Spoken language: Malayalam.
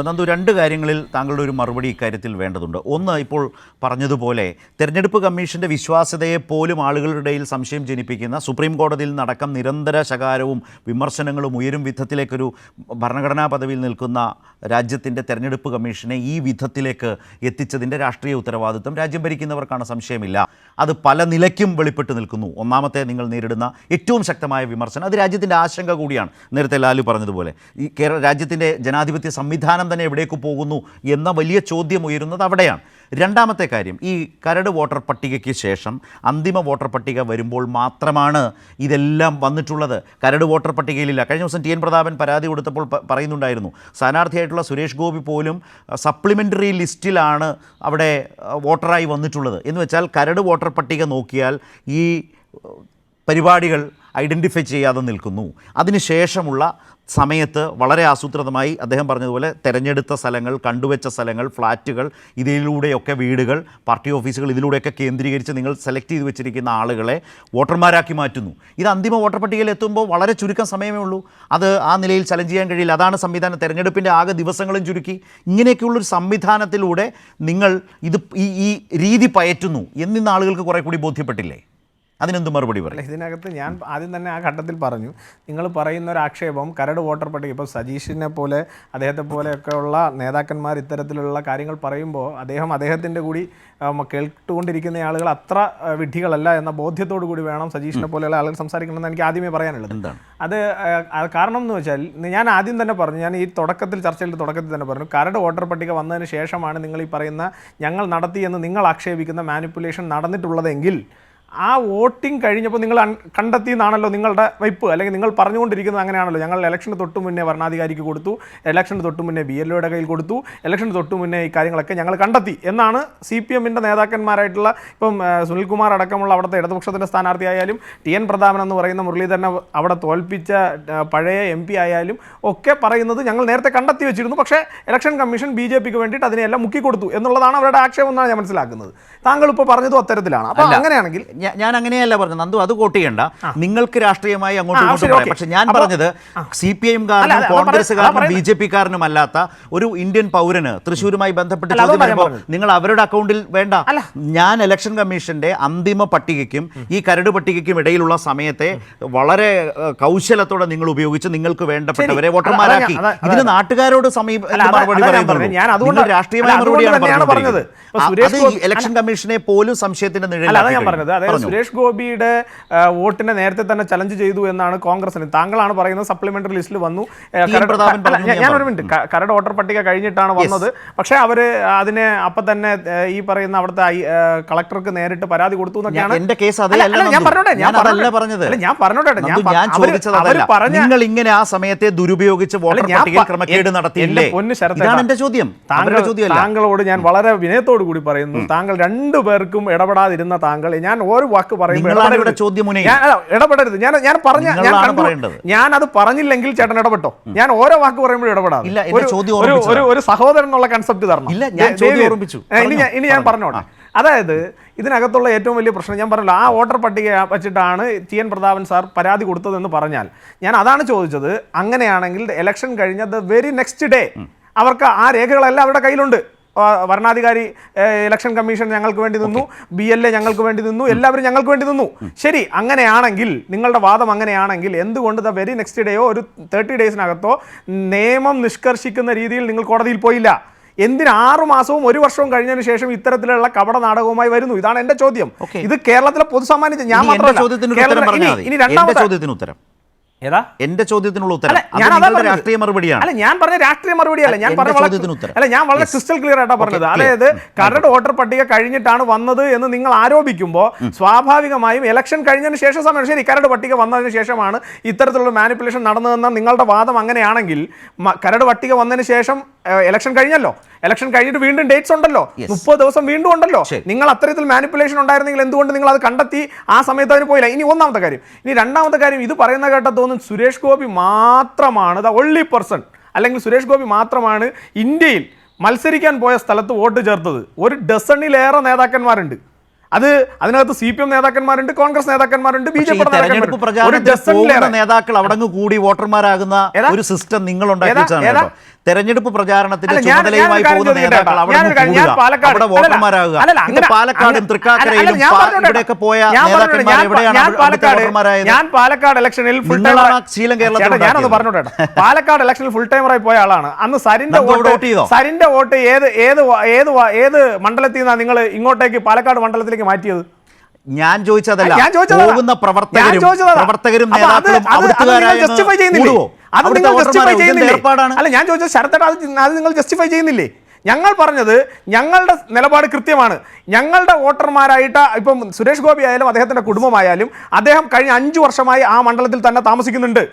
നന്ദു, രണ്ട് കാര്യങ്ങളിൽ താങ്കളുടെ ഒരു മറുപടി ഇക്കാര്യത്തിൽ വേണ്ടതുണ്ട്. ഒന്ന്, ഇപ്പോൾ പറഞ്ഞതുപോലെ തെരഞ്ഞെടുപ്പ് കമ്മീഷൻ്റെ വിശ്വാസ്യതയെ പോലും ആളുകളുടെ ഇടയിൽ സംശയം ജനിപ്പിക്കുന്ന, സുപ്രീം കോടതിയിൽ നിന്നടക്കം നിരന്തര ശകാരവും വിമർശനങ്ങളും ഉയരും വിധത്തിലേക്കൊരു ഭരണഘടനാ പദവിയിൽ നിൽക്കുന്ന രാജ്യത്തിൻ്റെ തെരഞ്ഞെടുപ്പ് കമ്മീഷനെ ഈ വിധത്തിലേക്ക് എത്തിച്ചതിൻ്റെ രാഷ്ട്രീയ ഉത്തരവാദിത്വം രാജ്യം ഭരിക്കുന്നവർക്കാണ്, സംശയമില്ല. അത് പല നിലയ്ക്കും വെളിപ്പെട്ട് നിൽക്കുന്നു. ഒന്നാമത്തെ, നിങ്ങൾ നേരിടുന്ന ഏറ്റവും ശക്തമായ വിമർശനം അത് രാജ്യത്തിൻ്റെ ആശങ്ക കൂടിയാണ്. നേരത്തെ ലാലു പറഞ്ഞതുപോലെ ഈ രാജ്യത്തിൻ്റെ ജനാധിപത്യ സംവിധാനം തന്നെ എവിടേക്ക് പോകുന്നു എന്ന വലിയ ചോദ്യം ഉയരുന്നത് അവിടെയാണ്. രണ്ടാമത്തെ കാര്യം, ഈ കരട് വോട്ടർ പട്ടികയ്ക്ക് ശേഷം അന്തിമ വോട്ടർ പട്ടിക വരുമ്പോൾ മാത്രമാണ് ഇതെല്ലാം വന്നിട്ടുള്ളത്. കരട് വോട്ടർ പട്ടികയിലില്ല. കഴിഞ്ഞ ദിവസം ടി എൻ പ്രതാപൻ പരാതി കൊടുത്തപ്പോൾ പറയുന്നുണ്ടായിരുന്നു, സ്ഥാനാർത്ഥിയായിട്ടുള്ള സുരേഷ് ഗോപി പോലും സപ്ലിമെൻ്ററി ലിസ്റ്റിലാണ് അവിടെ വോട്ടറായി വന്നിട്ടുള്ളത്. എന്ന് വെച്ചാൽ കരട് വോട്ടർ പട്ടിക നോക്കിയാൽ ഈ പരിപാടികൾ ഐഡൻറ്റിഫൈ ചെയ്യാതെ നിൽക്കുന്നു. അതിനുശേഷമുള്ള സമയത്ത് വളരെ ആസൂത്രിതമായി അദ്ദേഹം പറഞ്ഞതുപോലെ തെരഞ്ഞെടുത്ത സ്ഥലങ്ങൾ, കണ്ടുവച്ച സ്ഥലങ്ങൾ, ഫ്ലാറ്റുകൾ, ഇതിലൂടെയൊക്കെ വീടുകൾ, പാർട്ടി ഓഫീസുകൾ, ഇതിലൂടെയൊക്കെ കേന്ദ്രീകരിച്ച് നിങ്ങൾ സെലക്ട് ചെയ്ത് വെച്ചിരിക്കുന്ന ആളുകളെ വോട്ടർമാരാക്കി മാറ്റുന്നു. ഇത് അന്തിമ വോട്ടർ പട്ടികയിൽ എത്തുമ്പോൾ വളരെ ചുരുക്കം സമയമേ ഉള്ളൂ. അത് ആ നിലയിൽ ചലഞ്ച് ചെയ്യാൻ കഴിയില്ല. അതാണ് സംവിധാനം. തെരഞ്ഞെടുപ്പിൻ്റെ ആകെ ദിവസങ്ങളും ചുരുക്കി ഇങ്ങനെയൊക്കെയുള്ളൊരു സംവിധാനത്തിലൂടെ നിങ്ങൾ ഇത് ഈ രീതി പയറ്റുന്നു എന്നിന്ന് ആളുകൾക്ക് കുറേ കൂടി ബോധ്യപ്പെട്ടില്ലേ? അതിനെന്ത് മറുപടി പറയും? ഇതിനകത്ത് ഞാൻ ആദ്യം തന്നെ ആ ഘട്ടത്തിൽ പറഞ്ഞു, നിങ്ങൾ പറയുന്ന ഒരു ആക്ഷേപം കരട് വോട്ടർ പട്ടിക, ഇപ്പോൾ സജീഷിനെ പോലെ അദ്ദേഹത്തെ പോലെയൊക്കെയുള്ള നേതാക്കന്മാർ ഇത്തരത്തിലുള്ള കാര്യങ്ങൾ പറയുമ്പോൾ അദ്ദേഹത്തിൻ്റെ കൂടി കേട്ടുകൊണ്ടിരിക്കുന്ന ആളുകൾ അത്ര വിഡ്ഢികളല്ല എന്ന ബോധ്യത്തോടു കൂടി വേണം സജീഷിനെ പോലെയുള്ള ആളുകൾ സംസാരിക്കണമെന്ന് എനിക്ക് ആദ്യമേ പറയാനുള്ളത്. അത് കാരണം എന്ന് വെച്ചാൽ, ഞാൻ ആദ്യം തന്നെ പറഞ്ഞു, ഞാൻ ഈ ചർച്ചയുടെ തുടക്കത്തിൽ തന്നെ പറഞ്ഞു, കരട് വോട്ടർ പട്ടിക വന്നതിന് ശേഷമാണ് നിങ്ങൾ ഈ പറയുന്ന ഞങ്ങൾ നടത്തിയെന്ന് നിങ്ങൾ ആക്ഷേപിക്കുന്ന മാനിപ്പുലേഷൻ നടന്നിട്ടുള്ളതെങ്കിൽ ആ വോട്ടിംഗ് കഴിഞ്ഞപ്പോൾ നിങ്ങൾ കണ്ടെത്തി എന്നാണല്ലോ നിങ്ങളുടെ വയ്പ്പ്, അല്ലെങ്കിൽ നിങ്ങൾ പറഞ്ഞുകൊണ്ടിരിക്കുന്നത് അങ്ങനെയാണല്ലോ. ഞങ്ങൾ ഇലക്ഷന് തൊട്ട് മുന്നേ വരണാധികാരിക്ക് കൊടുത്തു, ഇലക്ഷന് തൊട്ട് മുന്നേ BLOയുടെ കയ്യിൽ കൊടുത്തു, ഇലക്ഷന് തൊട്ട് മുന്നേ ഈ കാര്യങ്ങളൊക്കെ ഞങ്ങൾ കണ്ടെത്തി എന്നാണ് CPMൻ്റെ നേതാക്കന്മാരായിട്ടുള്ള ഇപ്പം സുനിൽകുമാർ അടക്കമുള്ള അവിടുത്തെ ഇടതുപക്ഷത്തിൻ്റെ സ്ഥാനാർത്ഥിയായാലും TN പ്രതാപൻ എന്ന് പറയുന്ന മുരളീധരനെ അവിടെ തോൽപ്പിച്ച പഴയ MP ആയാലും ഒക്കെ പറയുന്നത് ഞങ്ങൾ നേരത്തെ കണ്ടെത്തി വെച്ചിരുന്നു, പക്ഷേ ഇലക്ഷൻ കമ്മീഷൻ BJPക്ക് വേണ്ടിയിട്ട് അതിനെല്ലാം മുക്കിക്കൊടുത്തു എന്നുള്ളതാണ് അവരുടെ ആക്ഷേപം എന്നാണ് ഞാൻ മനസ്സിലാക്കുന്നത്. താങ്കൾ ഇപ്പോൾ പറഞ്ഞതും അത്തരത്തിലാണ്. അപ്പോൾ അങ്ങനെയാണെങ്കിൽ ഞാൻ അങ്ങനെയല്ല പറഞ്ഞത് നന്ദു, അത് കോട്ട് ചെയ്യണ്ട. നിങ്ങൾക്ക് രാഷ്ട്രീയമായി അങ്ങോട്ടും ഇങ്ങോട്ടും പറയാം. പക്ഷെ ഞാൻ പറഞ്ഞത് CPM-കാരനും കോൺഗ്രസ്സുകാരനും BJP-കാരനും അല്ലാത്ത ഒരു ഇന്ത്യൻ പൗരന് തൃശ്ശൂരുമായി ബന്ധപ്പെട്ട് ചോദ്യം വരുമ്പോൾ നിങ്ങൾ അവരുടെ അക്കൗണ്ടിൽ വേണ്ട. ഞാൻ ഇലക്ഷൻ കമ്മീഷന്റെ അന്തിമ പട്ടികയ്ക്കും ഈ കരട് പട്ടികയ്ക്കും ഇടയിലുള്ള സമയത്തെ വളരെ കൗശലത്തോടെ നിങ്ങൾ ഉപയോഗിച്ച് നിങ്ങൾക്ക് വേണ്ടപ്പെട്ടവരെ വോട്ടർമാരാക്കി. ഇതിന് നാട്ടുകാരോട് മറുപടി പറയുന്നത് രാഷ്ട്രീയമായ മറുപടിയാണ് പറഞ്ഞത്. ഇലക്ഷൻ കമ്മീഷനെ പോലും സംശയത്തിന്റെ നിഴലാണ്. സുരേഷ് ഗോപിയുടെ വോട്ടിനെ നേരത്തെ തന്നെ ചലഞ്ച് ചെയ്തു എന്നാണ് കോൺഗ്രസിന്. താങ്കളാണ് പറയുന്നത് സപ്ലിമെന്ററി ലിസ്റ്റിൽ വന്നു. ഞാൻ ഒരു മിനിറ്റ്, കരട് വോട്ടർ പട്ടിക കഴിഞ്ഞിട്ടാണ് വന്നത്. പക്ഷേ അവര് അതിനെ അപ്പം തന്നെ ഈ പറയുന്ന അവിടുത്തെ കളക്ടർക്ക് നേരിട്ട് പരാതി കൊടുത്തു എന്നൊക്കെയാണ് എന്റെ കേസ്. നിങ്ങൾ ഇങ്ങനെ ആ സമയത്തെ ദുരുപയോഗിച്ച് വോട്ടർ പട്ടികയിൽ ക്രമക്കേട് നടത്തിയില്ലേ? എന്റെ ചോദ്യം. താങ്കളോട് ഞാൻ വളരെ വിനയത്തോടു കൂടി പറയുന്നു, താങ്കൾ രണ്ടുപേർക്കും ഇടപെടാതിരുന്ന താങ്കൾ, ഞാൻ ഒരു വാക്ക് പറയുമ്പോൾ ഇടപെടരുത്. ഞാനത് പറഞ്ഞില്ലെങ്കിൽ ചേട്ടൻ ഇടപെട്ടോ. ഞാൻ ഓരോ വാക്ക് പറയുമ്പോഴും ഇടപെടാതെ ഒരു സഹോദരൻ എന്നുള്ള കൺസെപ്റ്റ് തരണം. ഇനി ഞാൻ പറഞ്ഞോട്ടെ. അതായത് ഇതിനകത്തുള്ള ഏറ്റവും വലിയ പ്രശ്നം ഞാൻ പറഞ്ഞല്ലോ, ആ വോട്ടർ പട്ടിക വെച്ചിട്ടാണ് TN പ്രതാപൻ സാർ പരാതി കൊടുത്തതെന്ന് പറഞ്ഞാൽ, ഞാൻ അതാണ് ചോദിച്ചത്. അങ്ങനെയാണെങ്കിൽ ഇലക്ഷൻ കഴിഞ്ഞ ദ വെരി നെക്സ്റ്റ് ഡേ അവർക്ക് ആ രേഖകളെല്ലാം അവരുടെ കയ്യിലുണ്ട്. വരണാധികാരി, ഇലക്ഷൻ കമ്മീഷൻ ഞങ്ങൾക്ക് വേണ്ടി നിന്നു, BLA ഞങ്ങൾക്ക് വേണ്ടി നിന്നു, എല്ലാവരും ഞങ്ങൾക്ക് വേണ്ടി നിന്നു. ശരി, അങ്ങനെയാണെങ്കിൽ നിങ്ങളുടെ വാദം അങ്ങനെയാണെങ്കിൽ എന്തുകൊണ്ട് ദ വെരി നെക്സ്റ്റ് ഡേയോ ഒരു 30 ഡേയ്സിനകത്തോ നിയമം നിഷ്കർഷിക്കുന്ന രീതിയിൽ നിങ്ങൾ കോടതിയിൽ പോയില്ല? എന്തിന് 6 മാസവും 1 വർഷവും കഴിഞ്ഞതിന് ശേഷം ഇത്തരത്തിലുള്ള കപട നാടകവുമായി വരുന്നു? ഇതാണ് എന്റെ ചോദ്യം. ഇത് കേരളത്തിലെ പൊതുസാമാന്യം. ഞാൻ ഇനി രണ്ടാമത്തെ ചോദ്യത്തിന് ഉത്തരം എന്റെ ചോദ്യത്തിനുള്ള ഉത്തരം രാഷ്ട്രീയ മറുപടിയാണ്. അല്ല, ഞാൻ പറഞ്ഞ രാഷ്ട്രീയ മറുപടിയല്ല, ഞാൻ വളരെ ക്രിസ്റ്റൽ ക്ലിയർ ആയിട്ടാണ് പറഞ്ഞത്. അതായത് കരട് വോട്ടർ പട്ടിക കഴിഞ്ഞിട്ടാണ് വന്നത് എന്ന് നിങ്ങൾ ആരോപിക്കുമ്പോൾ സ്വാഭാവികമായും ഇലക്ഷൻ കഴിഞ്ഞതിന് ശേഷം സമയം, ശരി, കരട് പട്ടിക വന്നതിന് ശേഷമാണ് ഇത്തരത്തിലുള്ള മാനിപ്പുലേഷൻ നടന്നതെന്ന നിങ്ങളുടെ വാദം അങ്ങനെയാണെങ്കിൽ, കരട് പട്ടിക വന്നതിന് ശേഷം ഇലക്ഷൻ കഴിഞ്ഞല്ലോ, ഇലക്ഷൻ കഴിഞ്ഞിട്ട് വീണ്ടും ഡേറ്റ്സ് ഉണ്ടല്ലോ, 30 ദിവസം വീണ്ടും ഉണ്ടല്ലോ. നിങ്ങൾ അത്തരത്തിൽ മാനിപ്പുലേഷൻ ഉണ്ടായിരുന്നെങ്കിൽ എന്തുകൊണ്ട് നിങ്ങൾ അത് കണ്ടെത്തി ആ സമയത്ത് അതിന് പോയില്ല? ഇനി ഒന്നാമത്തെ കാര്യം. ഇനി രണ്ടാമത്തെ കാര്യം, ഇത് പറയുന്ന കേട്ടാൽ തോന്നുന്നു സുരേഷ് ഗോപി മാത്രമാണ് ദ ഓൺലി പേഴ്സൺ, അല്ലെങ്കിൽ സുരേഷ് ഗോപി മാത്രമാണ് ഇന്ത്യയിൽ മത്സരിക്കാൻ പോയ സ്ഥലത്ത് വോട്ട് ചേർത്തത്. ഒരു ഡസണിലേറെ നേതാക്കന്മാരുണ്ട്. അതിനകത്ത് CPM നേതാക്കന്മാരുണ്ട്, കോൺഗ്രസ് നേതാക്കന്മാരുണ്ട്, BJP നേതാക്കൾ അവിടെ കൂടി വോട്ടർമാരാകുന്ന ഒരു സിസ്റ്റം നിങ്ങൾ ഉണ്ടാക്കിയതാണ്. തെരഞ്ഞെടുപ്പ് പ്രചാരണത്തിന്റെ അല്ല, ഞാൻ ചുമതലയുമായി ഒരു കാര്യം പോകുന്ന ചോദിക്കട്ടെ നേതാക്കൾ അവിടെ ഞാൻ ഒരു കാര്യം- ഞാൻ പാലക്കാട് അവിടെ വോട്ടർമാരാകുക. അല്ലല്ല, ഇത് അങ്ങനെ- പാലക്കാടും തൃക്കാക്കരയിലും അല്ല, ഞാൻ പറഞ്ഞോട്ടെ. ഇവിടെയൊക്കെ പോയ ഞാൻ നേതാക്കന്മാർ പറഞ്ഞോട്ടെ. എവിടെയാണ് ഞാൻ അവിടുത്തെ പാലക്കാട് വോട്ടർമാരായത്? ഞാൻ പാലക്കാട് ഇലക്ഷനിൽ ഫുൾ ടൈം നിങ്ങളാണ് ആ ശീലം കേരളത്തിൽ ഞാനൊന്ന് ഉണ്ടാക്കിയത്. പറഞ്ഞോട്ടെ. പാലക്കാട് ഇലക്ഷനിൽ ഫുൾ ടൈമറായി പോയ ആളാണ്. അന്ന് സരിന്റെ നമുക്ക് അവിടെ വോട്ട് ചെയ്തോ? സരിന്റെ വോട്ട് ഏത് മണ്ഡലത്തിൽ നിന്നാണ് നിങ്ങൾ ഇങ്ങോട്ടേക്ക് പാലക്കാട് മണ്ഡലത്തിലേക്ക് മാറ്റിയത്? ഞാൻ ചോദിച്ചതല്ല, ഞാൻ ചോദിച്ചതല്ല. പോകുന്ന ഞാൻ പ്രവർത്തകരും ചോദിച്ചതല്ല. പ്രവർത്തകരും അപ്പൊ അത് നേതാക്കളും അത് അവിടുത്തുകാരായ നിങ്ങൾ justify ചെയ്യുന്നില്ലേ? കൂടുവോ? അത് അവിടുത്തെ നിങ്ങൾ justify വോട്ടർമാരെ ചെയ്യുന്നില്ലേ? ഇതിന്റെ ഏർപ്പാടാണ്. അല്ല, ഞാൻ ചോദിച്ചത് ശരത്തേട്ടാ, അത് നിങ്ങൾ ജസ്റ്റിഫൈ ചെയ്യുന്നില്ലേ? ഞങ്ങൾ പറഞ്ഞത് ഞങ്ങളുടെ നിലപാട് കൃത്യമാണ്. ഞങ്ങളുടെ വോട്ടർമാരായിട്ട് ഇപ്പം സുരേഷ് ഗോപി ആയാലും അദ്ദേഹത്തിന്റെ കുടുംബമായാലും അദ്ദേഹം കഴിഞ്ഞ 5 വർഷമായി ആ മണ്ഡലത്തിൽ തന്നെ താമസിക്കുന്നുണ്ട്.